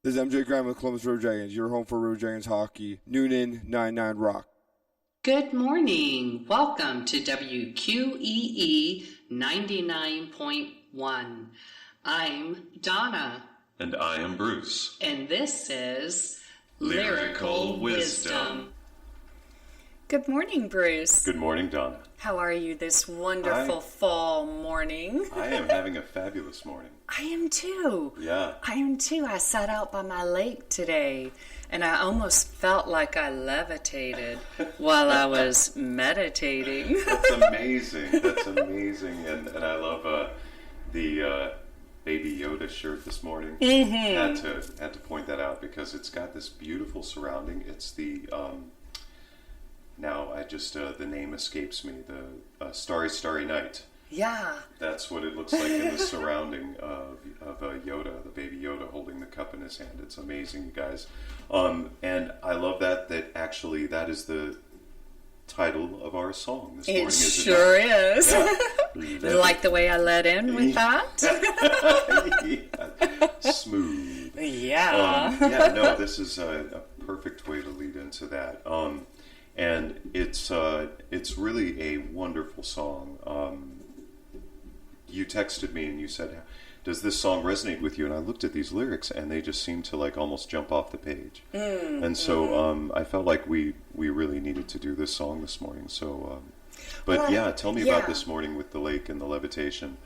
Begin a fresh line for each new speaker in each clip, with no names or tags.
This is MJ Graham with Columbus River Dragons. Your home for River Dragons hockey. Newnan 99 Rock.
Good morning. Welcome to WQEE 99.1. I'm Donna.
And I am Bruce.
And this is Lyrical Wisdom.
Good morning, Bruce.
Good morning, Donna.
How are you this wonderful fall morning?
I am having a fabulous morning.
I am too.
Yeah.
I am too. I sat out by my lake today and I almost felt like I levitated while I was meditating.
That's amazing. That's amazing. And I love the Baby Yoda shirt this morning.
Mm-hmm.
Had to point that out because it's got this beautiful surrounding. It's the now I just the name escapes me. The Starry Starry Night.
Yeah.
That's what it looks like in the surrounding of Yoda, the baby Yoda holding the cup in his hand. It's amazing, you guys. And I love that actually that is the title of our song this morning.
It sure is.
Yeah.
Like the way I let in with that?
Yeah. Smooth.
Yeah.
No, this is a perfect way to lead into that. And it's really a wonderful song. You texted me and you said, does this song resonate with you? And I looked at these lyrics and they just seemed to like almost jump off the page. And so I felt like we really needed to do this song this morning. So, tell me about this morning with the lake and the levitation.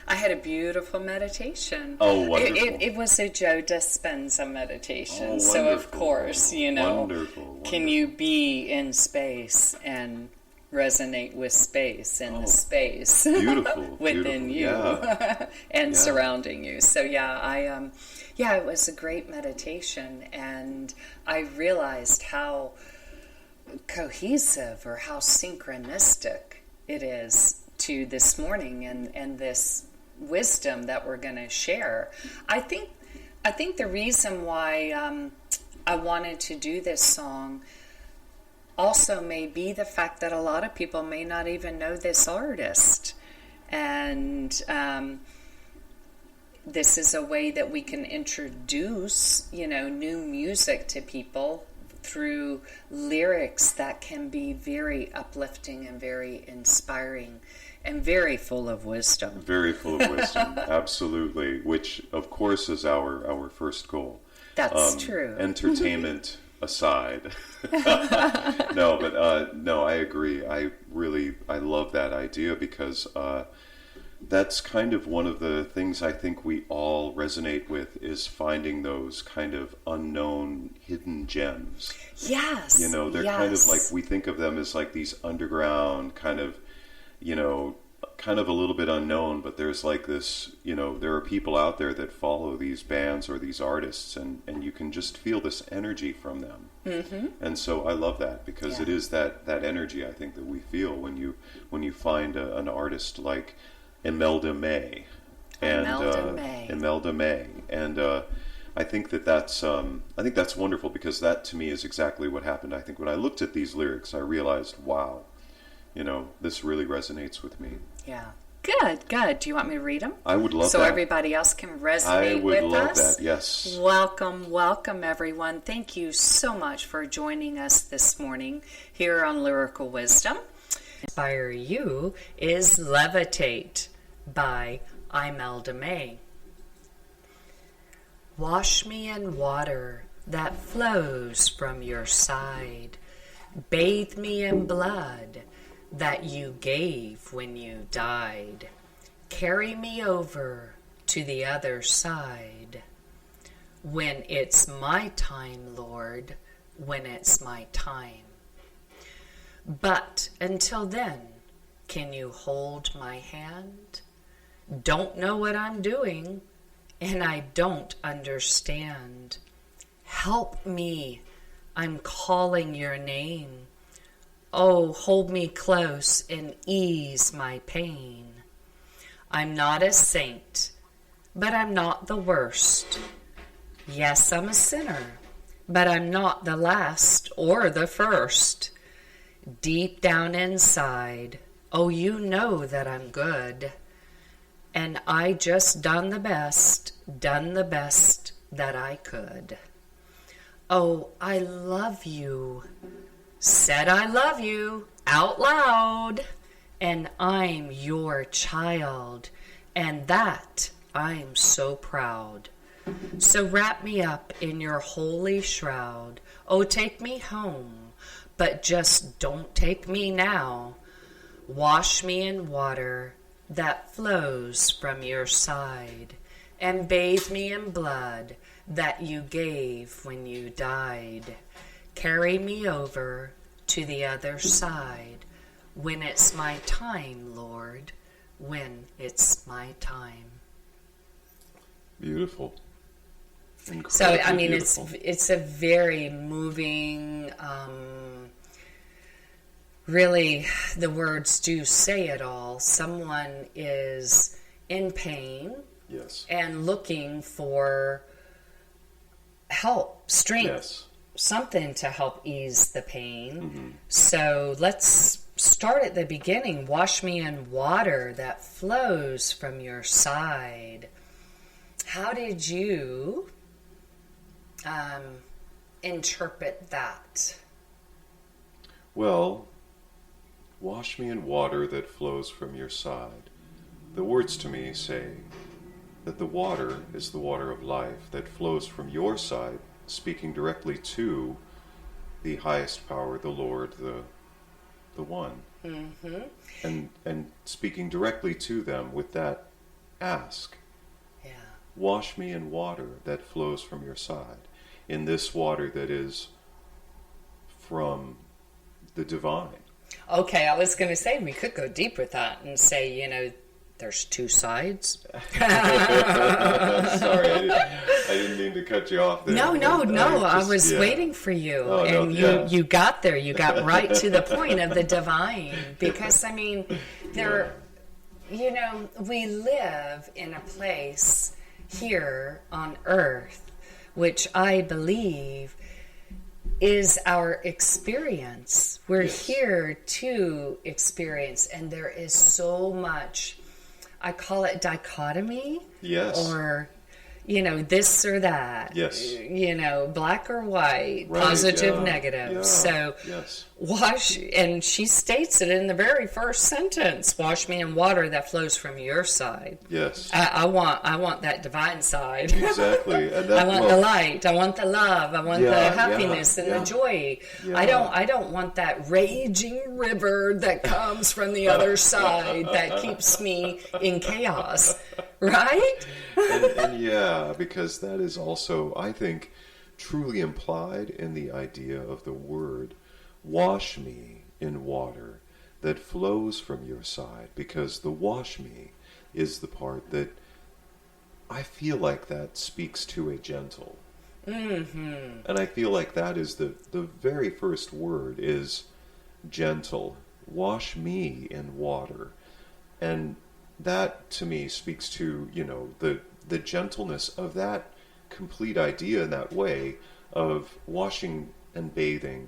I had a beautiful meditation.
Oh, wonderful.
It was a Joe Dispenza meditation.
Oh,
so, of course,
Wonderful.
Can you be in space and resonate with space and the space
beautiful,
within
beautiful.
you and surrounding you. So it was a great meditation, and I realized how cohesive or how synchronistic it is to this morning and this wisdom that we're going to share. I think the reason why I wanted to do this song also may be the fact that a lot of people may not even know this artist. And this is a way that we can introduce, new music to people through lyrics that can be very uplifting and very inspiring and very full of wisdom.
Very full of wisdom, absolutely, which, of course, is our first goal.
That's true.
Entertainment aside. No, I agree. I love that idea because that's kind of one of the things I think we all resonate with is finding those kind of unknown hidden gems.
Yes.
They're kind of like, we think of them as like these underground kind of a little bit unknown, but there's like this, there are people out there that follow these bands or these artists and you can just feel this energy from them. Mm-hmm. And so I love that because it is that energy I think that we feel when you find an artist like Imelda May. Imelda May. And I think that's wonderful because that to me is exactly what happened. I think when I looked at these lyrics, I realized, wow, this really resonates with me.
Yeah. Good. Do you want me to read them?
I would love that.
So everybody else can resonate with us?
I would love that, yes.
Welcome, everyone. Thank you so much for joining us this morning here on Lyrical Wisdom. Inspire You is Levitate by Imelda May. Wash me in water that flows from your side. Bathe me in blood that you gave when you died. Carry me over to the other side. When it's my time, Lord, when it's my time. But until then, can you hold my hand? Don't know what I'm doing, and I don't understand. Help me, I'm calling your name. Oh, hold me close and ease my pain. I'm not a saint, but I'm not the worst. Yes, I'm a sinner, but I'm not the last or the first. Deep down inside, oh, you know that I'm good. And I just done the best that I could. Oh, I love you. Said I love you out loud. And I'm your child. And that I'm so proud. So wrap me up in your holy shroud. Oh, take me home. But just don't take me now. Wash me in water that flows from your side, and bathe me in blood that you gave when you died. Carry me over to the other side when it's my time, Lord, when it's my time.
Beautiful.
So, I mean,
beautiful.
it's a very moving, really, the words do say it all. Someone is in pain
Yes.
and looking for help, strength,
Yes.
something to help ease the pain.
Mm-hmm.
So let's start at the beginning. Wash me in water that flows from your side. How did you interpret that?
Well, wash me in water that flows from your side. The words to me say that the water is the water of life that flows from your side, speaking directly to the highest power, the Lord, the One. Mm-hmm. And speaking directly to them with that ask,
Yeah.
wash me in water that flows from your side, in this water that is from the divine.
Okay, I was going to say we could go deep with that and say, there's two sides.
Sorry, I didn't mean to cut you off there.
No. I was waiting for you, and you got there. You got right to the point of the divine, because I mean, we live in a place here on earth, which I believe is our experience. We're here to experience, and there is so much, I call it dichotomy.
Yes.
Or, this or that.
Yes.
Black or white,
Right,
positive,
yeah,
negative.
yeah,
So,
yes.
wash, and she states it in the very first sentence, wash me in water that flows from your side.
Yes.
I want that divine side.
Exactly. And that,
I want the light. I want the love. I want the happiness and the joy.
Yeah.
I don't want that raging river that comes from the other side that keeps me in chaos. Right?
and yeah, because that is also, I think, truly implied in the idea of the word, wash me in water that flows from your side, because the wash me is the part that I feel like that speaks to a gentle. Mm-hmm. And I feel like that is the very first word is gentle. Wash me in water. And that to me speaks to, the gentleness of that complete idea in that way of washing and bathing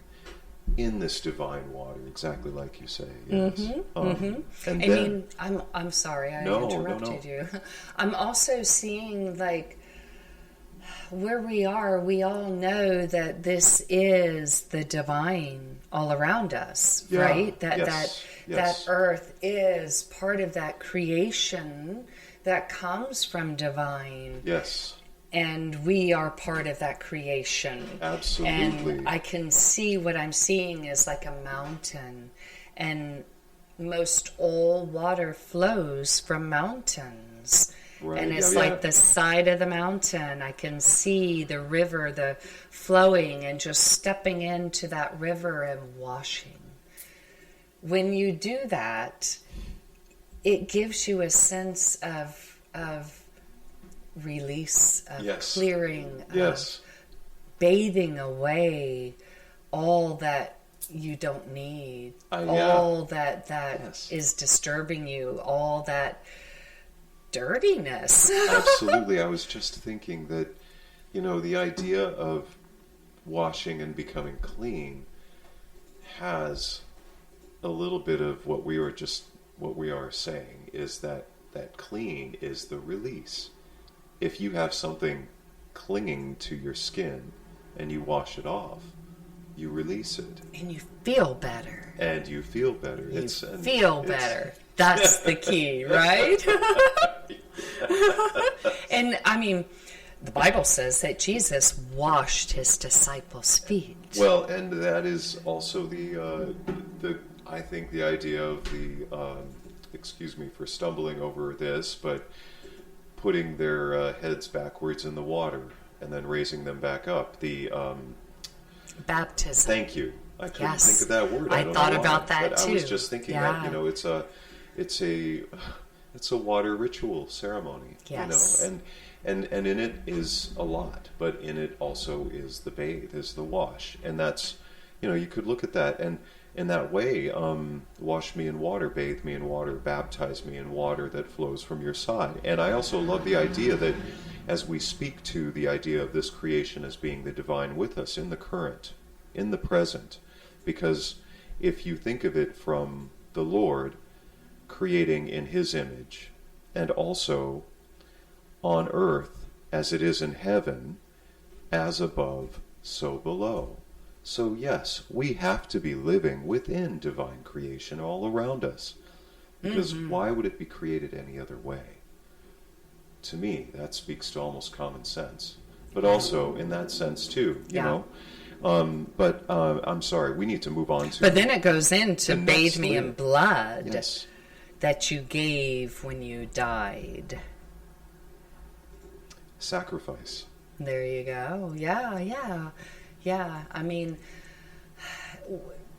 in this divine water, exactly like you say. Yes. And
I'm sorry I
No.
interrupted you. I'm also seeing where we are, we all know that this is the divine all around us, right? That earth is part of that creation that comes from divine.
Yes.
And we are part of that creation.
Absolutely.
And I can see what I'm seeing is like a mountain. And most all water flows from mountains.
Right.
And it's like the side of the mountain. I can see the river, the flowing, and just stepping into that river and washing. When you do that, it gives you a sense of release, of clearing, of bathing away all that you don't need, all that is disturbing you, all that dirtiness.
Absolutely. I was just thinking that, the idea of washing and becoming clean has a little bit of what we are saying is that clean is the release. If you have something clinging to your skin and you wash it off, you release it.
And you feel better.
And you feel better.
You feel better. That's the key, right? And I mean, the Bible says that Jesus washed his disciples' feet.
Well, and that is also the I think the idea of the excuse me for stumbling over this, but putting their heads backwards in the water and then raising them back up. The
baptism.
Thank you. I couldn't think of that word. I don't
thought
know why,
about that
but
too.
I was just thinking that it's a water ritual ceremony.
Yes.
And in it is a lot, but in it also is the bathe, is the wash, and that's you could look at that and in that way, wash me in water, bathe me in water, baptize me in water that flows from your side. And I also love the idea that as we speak to the idea of this creation as being the divine with us in the current, in the present, because if you think of it from the Lord creating in his image, and also on earth as it is in heaven, as above, so below. So yes, we have to be living within divine creation all around us. Because why would it be created any other way? To me, that speaks to almost common sense. But also in that sense too, you know. But I'm sorry, we need to move on to...
But then it goes into bathe me in blood
that
you gave when you died.
Sacrifice.
There you go. Yeah. I mean,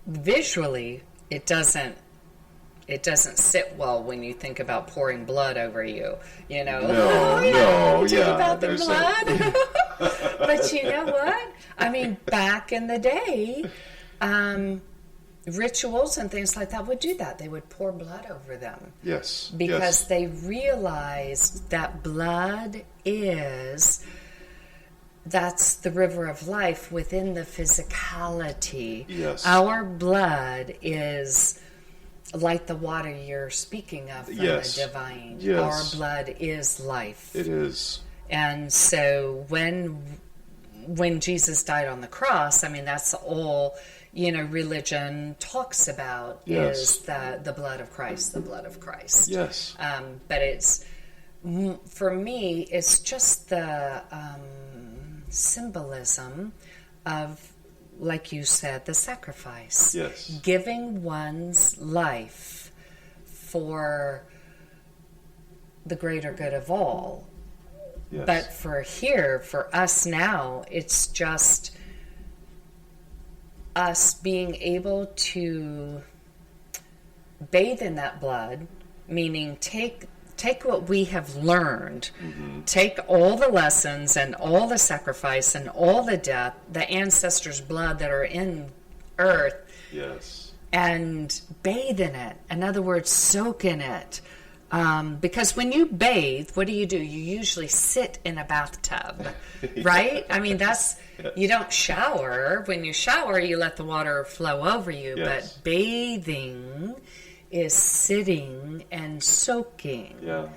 visually, it doesn't sit well when you think about pouring blood over you.
No,
about the blood. But you know what? I mean, back in the day, rituals and things like that would do that. They would pour blood over them.
Yes.
Because they realized that blood that's the river of life within the physicality.
Yes.
Our blood is like the water you're speaking of from the divine.
Yes.
Our blood is life.
It is.
And so when Jesus died on the cross, I mean, that's all, religion talks about is the blood of Christ, the blood of Christ.
Yes.
But for me, it's just the symbolism of, like you said, the sacrifice.
Yes.
Giving one's life for the greater good of all.
Yes.
But for us now, it's just us being able to bathe in that blood, meaning take what we have learned, take all the lessons and all the sacrifice and all the death, the ancestors' blood that are in earth, and bathe in it. In other words, soak in it. Because when you bathe, what do? You usually sit in a bathtub, right? I mean, you don't shower. When you shower, you let the water flow over you, but bathing is sitting and soaking.
Yeah.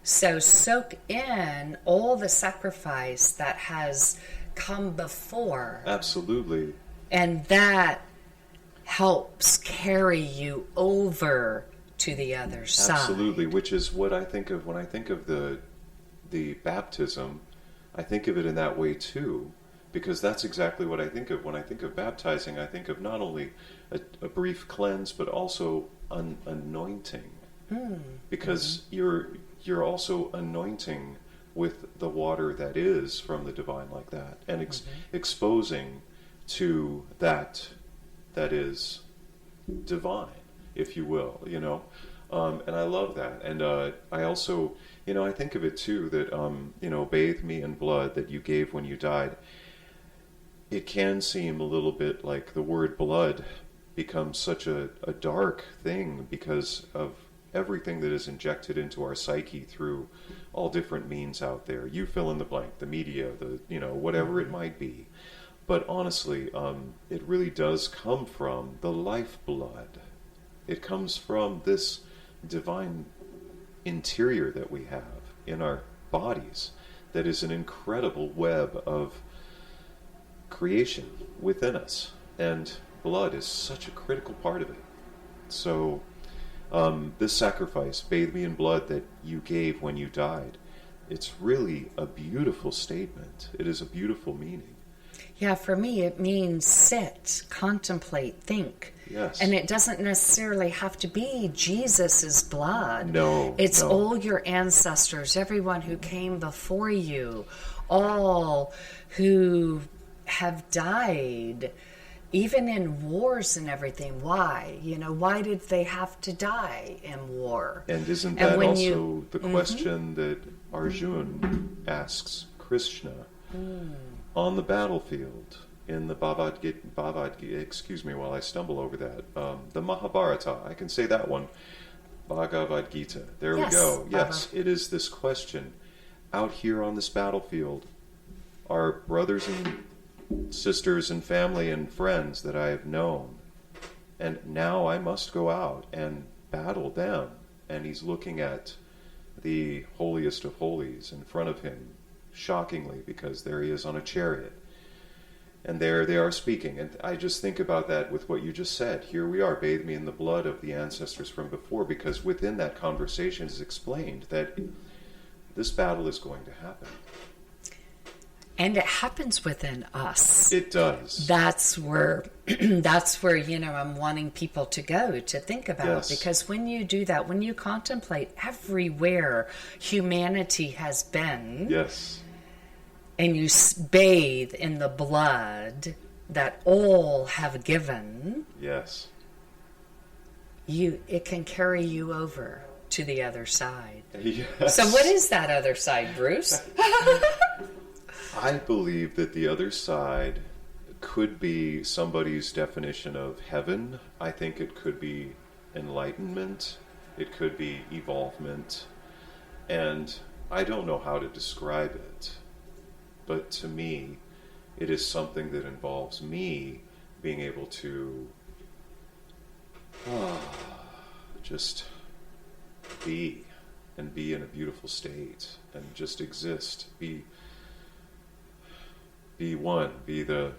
So soak in all the sacrifice that has come before.
Absolutely.
And that helps carry you over to the other side.
Absolutely, which is what I think of when I think of the baptism. I think of it in that way too, because that's exactly what I think of. When I think of baptizing, I think of not only a brief cleanse, but also an anointing. Because you're also anointing with the water that is from the divine like that, and exposing to that is divine, if you will, and I love that. And I also, I think of it too that, bathe me in blood that you gave when you died. It can seem a little bit like the word blood becomes such a dark thing because of everything that is injected into our psyche through all different means out there. You fill in the blank, the media, whatever it might be. But honestly, it really does come from the lifeblood. It comes from this divine interior that we have in our bodies that is an incredible web of creation within us. And blood is such a critical part of it. So this sacrifice, bathe me in blood, that you gave when you died, it's really a beautiful statement. It is a beautiful meaning.
Yeah, for me, it means sit, contemplate, think.
Yes.
And it doesn't necessarily have to be Jesus's blood.
No.
It's
no.
all your ancestors, everyone who came before you, all who have died, even in wars and everything. Why? Why did they have to die in war?
And isn't that
when
also the question that Arjun asks Krishna on the battlefield in the Bhagavad Gita, excuse me while I stumble over that, the Mahabharata, I can say that one, Bhagavad Gita. There
Yes,
we go.
Baba.
Yes, it is this question. Out here on this battlefield, our brothers and sisters and family and friends that I have known, and now I must go out and battle them. And he's looking at the holiest of holies in front of him, shockingly, because there he is on a chariot. And there they are speaking. And I just think about that with what you just said. Here we are, bathe me in the blood of the ancestors from before, because within that conversation is explained that this battle is going to happen.
And it happens within us.
It does.
That's where I'm wanting people to go to think about.
Yes.
Because when you do that, when you contemplate everywhere humanity has been,
Yes.
and you bathe in the blood that all have given,
Yes.
it can carry you over to the other side.
Yes.
So what is that other side, Bruce?
I believe that the other side could be somebody's definition of heaven. I think it could be enlightenment. It could be evolvement. And I don't know how to describe it. But to me, it is something that involves me being able to just be, and be in a beautiful state, and just exist, be one, be the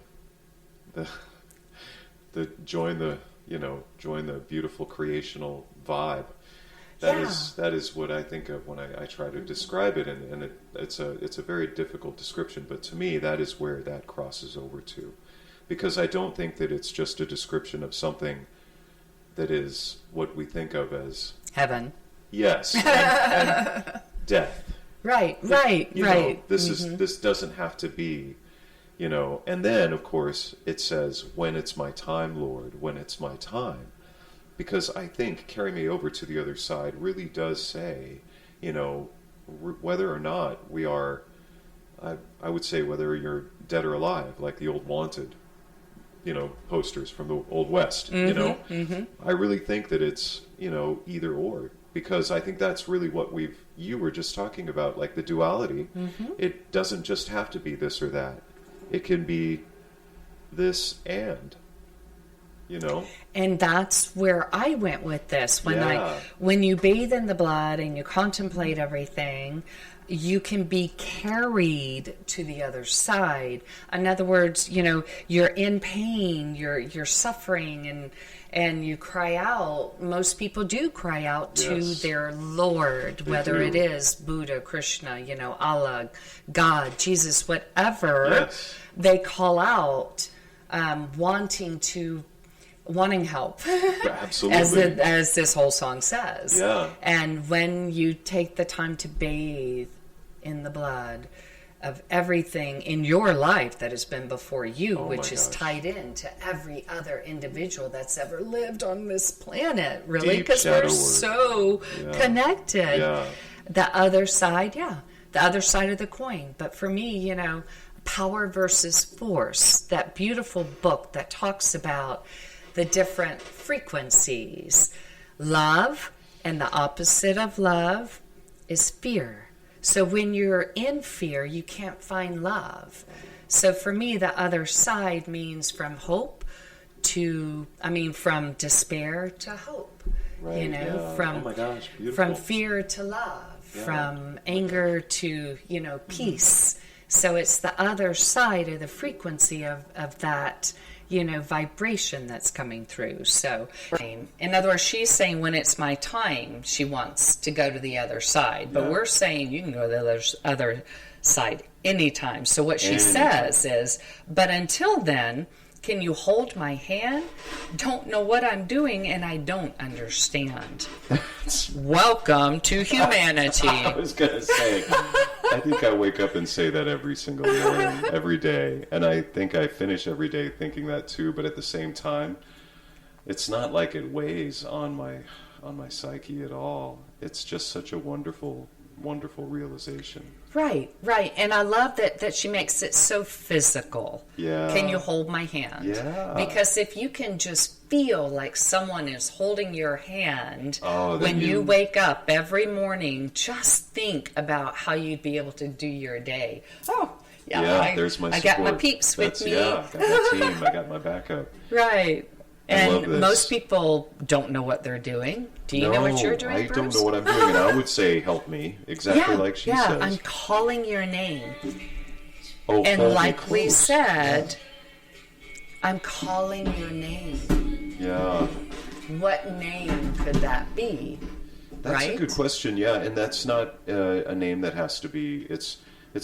join the beautiful creational vibe. That is what I think of when I try to describe it, and it's a very difficult description, but to me that is where that crosses over to, because I don't think that it's just a description of something that is what we think of as
Heaven.
yes, and death.
Right.
This doesn't have to be, and then of course it says, when it's my time, Lord, when it's my time. Because I think carry me over to the other side really does say, whether or not we are, I would say whether you're dead or alive, like the old Wanted, posters from the Old West, I really think that it's, either or. Because I think that's really what you were just talking about, like the duality. It doesn't just have to be this or that. It can be this and,
And that's where I went with this. When you bathe in the blood and you contemplate everything, you can be carried to the other side. In other words, you're in pain, you're suffering, and you cry out. Most people do cry out to their Lord, whether it is Buddha, Krishna, Allah, God, Jesus, whatever.
Yes.
They call out, wanting help.
Absolutely.
as this whole song says.
Yeah.
And when you take the time to bathe in the blood of everything in your life that has been before you, which is tied into every other individual that's ever lived on this planet, really, because we're so connected.
Yeah.
The other side, the other side of the coin. But for me, Power versus Force, that beautiful book that talks about the different frequencies. Love, and the opposite of love is fear. So when you're in fear, you can't find love. So for me, the other side means from despair to hope.
Right, yeah.
From
oh my gosh, beautiful.
from fear to love. from anger to, peace. So it's the other side of the frequency of that, vibration that's coming through. So, in other words, she's saying when it's my time, she wants to go to the other side. But we're saying you can go to the other side anytime. So what she says is, but until then, can you hold my hand? Don't know what I'm doing and I don't understand. Welcome to humanity.
I was going to say, I think I wake up and say that every single morning, every day. And I think I finish every day thinking that too. But at the same time, it's not like it weighs on my psyche at all. It's just such a wonderful, wonderful realization.
Right. And I love that she makes it so physical.
Yeah.
Can you hold my hand?
Yeah.
Because if you can just feel like someone is holding your hand when
you
you wake up every morning, just think about how you'd be able to do your day. Oh, yeah.
There's my support.
I got my peeps with me.
Yeah, I got my team. I got my backup.
Right.
I love
And
this.
most people don't know what they're doing. Do you know what you're doing,
I
Bruce?
don't know what I'm doing, and I would say, help me, exactly like she says.
I'm calling your name.
Oh,
And
hold me
like we
close.
said, I'm calling your name.
Yeah.
What name could that be?
That's
right?
a good question, yeah, and that's not a name that has to be, it's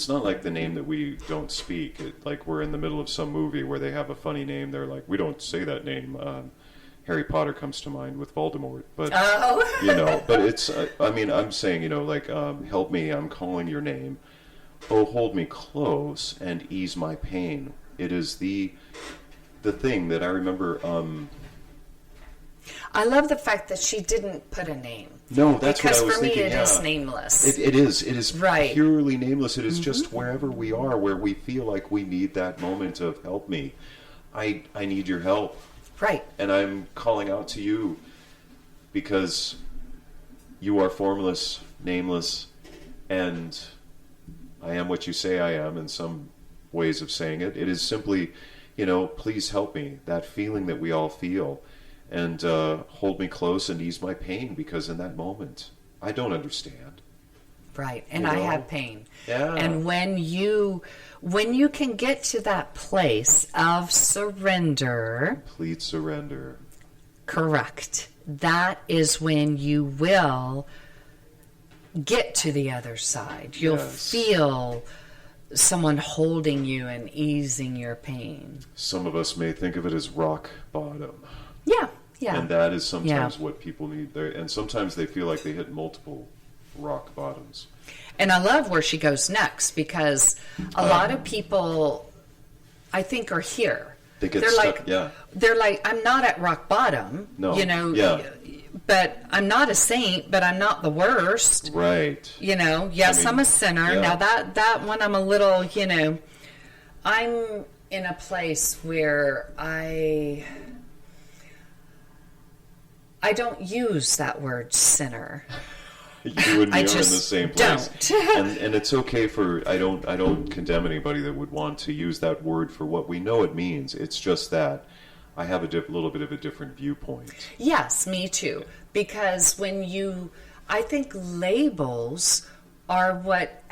not like the name that we don't speak. Like we're in the middle of some movie where they have a funny name, they're like, we don't say that name. Harry Potter comes to mind with Voldemort, but but it's. I'm saying, help me. I'm calling your name. Oh, hold me close and ease my pain. It is the thing that I remember.
I love the fact that she didn't put a name.
No, that's what I was thinking.
Because for me, it is nameless.
It is
right.
Purely nameless. It is just wherever we are, where we feel like we need that moment of help me. I need your help.
Right.
And I'm calling out to you because you are formless, nameless, and I am what you say I am in some ways of saying it. It is simply, please help me, that feeling that we all feel, and hold me close and ease my pain, because in that moment, I don't understand.
Right, and I have pain.
Yeah.
And when you can get to that place of surrender,
Complete surrender.
correct, that is when you will get to the other side. You'll feel someone holding you and easing your pain.
Some of us may think of it as rock bottom.
Yeah.
And that is sometimes what people need there. And sometimes they feel like they hit multiple rock bottoms.
And I love where she goes next, because a lot of people, I think, are here.
They're
stuck,
yeah.
They're like, I'm not at rock bottom,
No.
but I'm not a saint, but I'm not the worst.
Right.
Yes, I'm a sinner.
Yeah.
Now that one, I'm a little, I'm in a place where I don't use that word sinner.
You and me are in the
just
same place.
don't.
and it's okay I don't condemn anybody that would want to use that word for what we know it means. It's just that I have a little bit of a different viewpoint.
Yes, me too. Because I think labels are what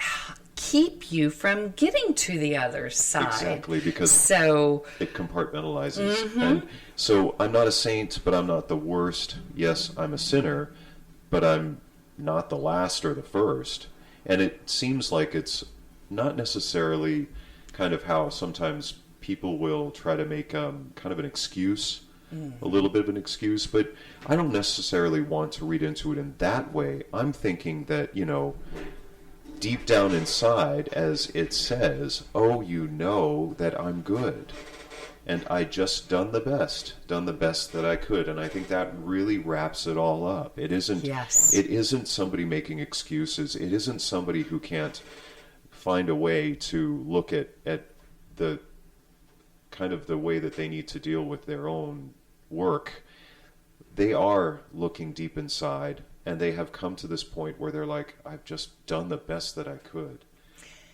keep you from getting to the other side.
Exactly, because
so
it compartmentalizes. And so I'm not a saint, but I'm not the worst. Yes, I'm a sinner, but I'm not the last or the first. And it seems like it's not necessarily kind of how sometimes people will try to make kind of an excuse, a little bit of an excuse, but I don't necessarily want to read into it in that way. I'm thinking that, deep down inside, as it says, that I'm good. And I just done the best that I could. And I think that really wraps it all up. It isn't somebody making excuses. It isn't somebody who can't find a way to look at the kind of the way that they need to deal with their own work. They are looking deep inside, and they have come to this point where they're like, I've just done the best that I could.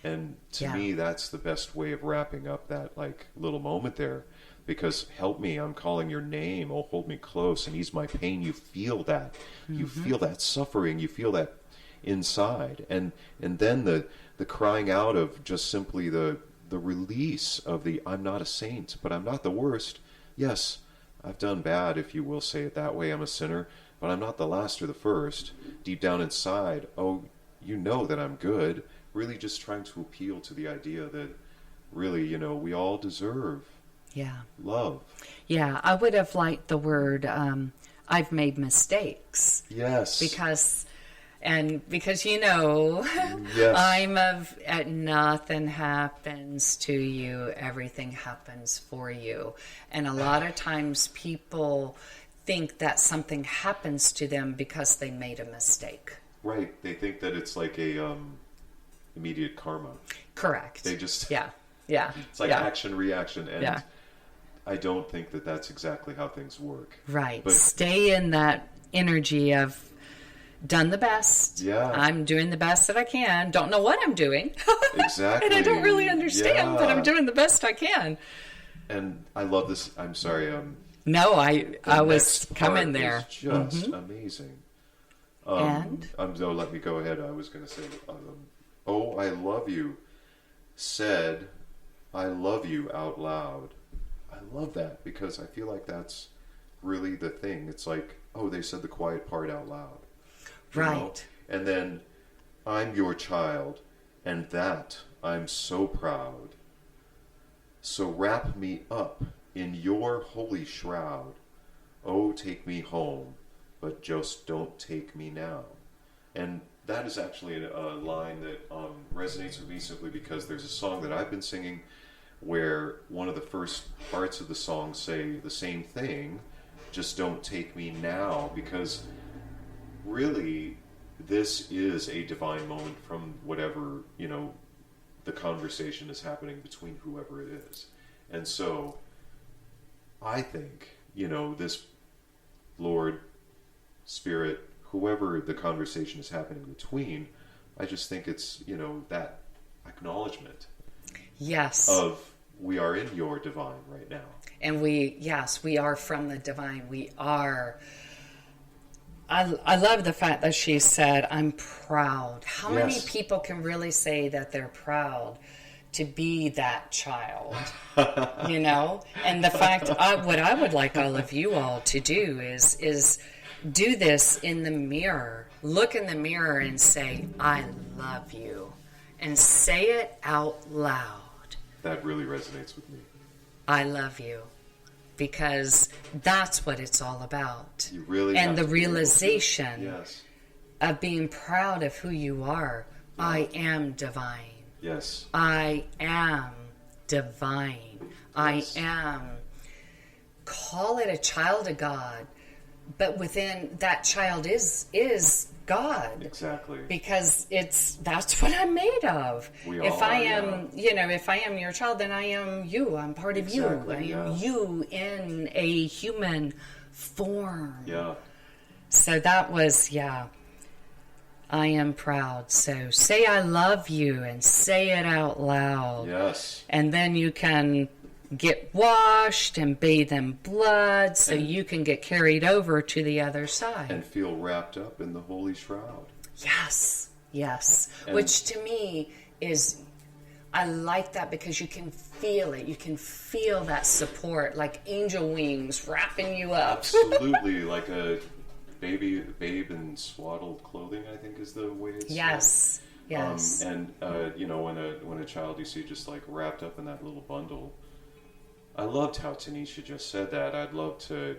And to me, that's the best way of wrapping up that little moment there. Because help me, I'm calling your name. Oh, hold me close and ease my pain. You feel that. You feel that suffering. You feel that inside, and then the crying out of just simply the release of the I'm not a saint, but I'm not the worst. Yes, I've done bad, if you will say it that way. I'm a sinner, but I'm not the last or the first. Deep down inside, oh, you know that I'm good. Really just trying to appeal to the idea that really, we all deserve love.
Yeah, I would have liked the word, I've made mistakes.
Yes.
Because
Yes.
I'm nothing happens to you, everything happens for you. And a lot of times people think that something happens to them because they made a mistake.
Right. They think that it's like a immediate karma.
Correct.
They just...
Yeah.
It's like action, reaction. And I don't think that that's exactly how things work.
Right.
But
stay in that energy of done the best.
Yeah.
I'm doing the best that I can. Don't know what I'm doing.
Exactly.
And I don't really understand, but I'm doing the best I can.
And I love this. I'm sorry.
No, I was coming there.
Is just amazing.
And?
No, let me go ahead. I was going to say, oh, I love you, said, I love you out loud. I love that because I feel like that's really the thing. It's like, oh, they said the quiet part out loud.
Right.
And then, I'm your child, and that I'm so proud. So wrap me up in your holy shroud. Oh, take me home, but just don't take me now. And that is actually a line that resonates with me simply because there's a song that I've been singing where one of the first parts of the song say the same thing, just don't take me now, because really this is a divine moment from whatever, the conversation is happening between whoever it is. And so I think, this Lord, Spirit, whoever the conversation is happening between, I just think it's, that acknowledgement.
Yes.
Of we are in your divine right now.
And we are from the divine. We are. I love the fact that she said, I'm proud. How many people can really say that they're proud to be that child? And the fact, what I would like all of you all to do is do this in the mirror. Look in the mirror and say, I love you. And say it out loud.
That really resonates with me.
I love you. Because that's what it's all about.
You really
and
have
the
to be able to.
realization
Yes.
of being proud of who you are. Yeah. I am divine.
Yes.
I am divine. Yes. I am. Call it a child of God. But within that child is God.
Exactly.
Because that's what I'm made of. If I am your child, then I am you. I'm part of you. I am you in a human form.
Yeah.
So that was, I am proud. So say I love you and say it out loud.
Yes.
And then you can get washed and bathe in blood so you can get carried over to the other side.
And feel wrapped up in the holy shroud.
Yes. And which to me is, I like that because you can feel it. You can feel that support, like angel wings wrapping you up.
Absolutely, like a babe in swaddled clothing, I think is the way it's
Yes.
And when a child you see just like wrapped up in that little bundle. I loved how Tanisha just said that. I'd love to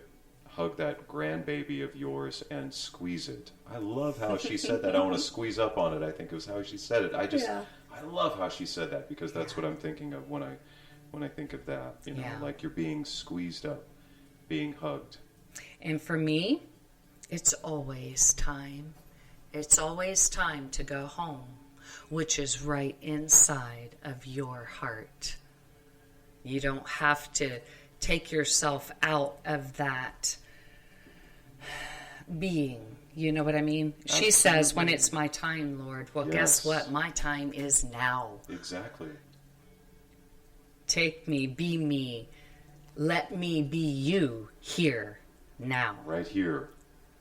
hug that grandbaby of yours and squeeze it. I love how she said that. I want to squeeze up on it, I think was how she said it. I love how she said that because that's what I'm thinking of when I think of that. Like you're being squeezed up, being hugged.
And for me, it's always time. It's always time to go home, which is right inside of your heart. You don't have to take yourself out of that being. You know what I mean? Absolutely. She says, when it's my time, Lord, well, guess what? My time is now.
Exactly.
Take me, be me. Let me be you here, now.
Right here,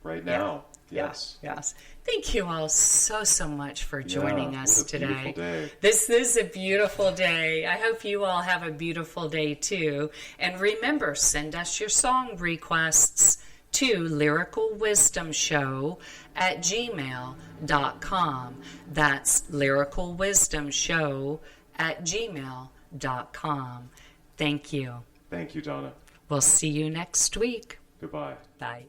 right now. Yes.
Yes. Thank you all so much for joining us
what a
today.
beautiful day.
This is a beautiful day. I hope you all have a beautiful day too. And remember, send us your song requests to lyricalwisdomshow@gmail.com. That's lyricalwisdomshow@gmail.com. Thank you.
Thank you, Donna.
We'll see you next week.
Goodbye.
Bye.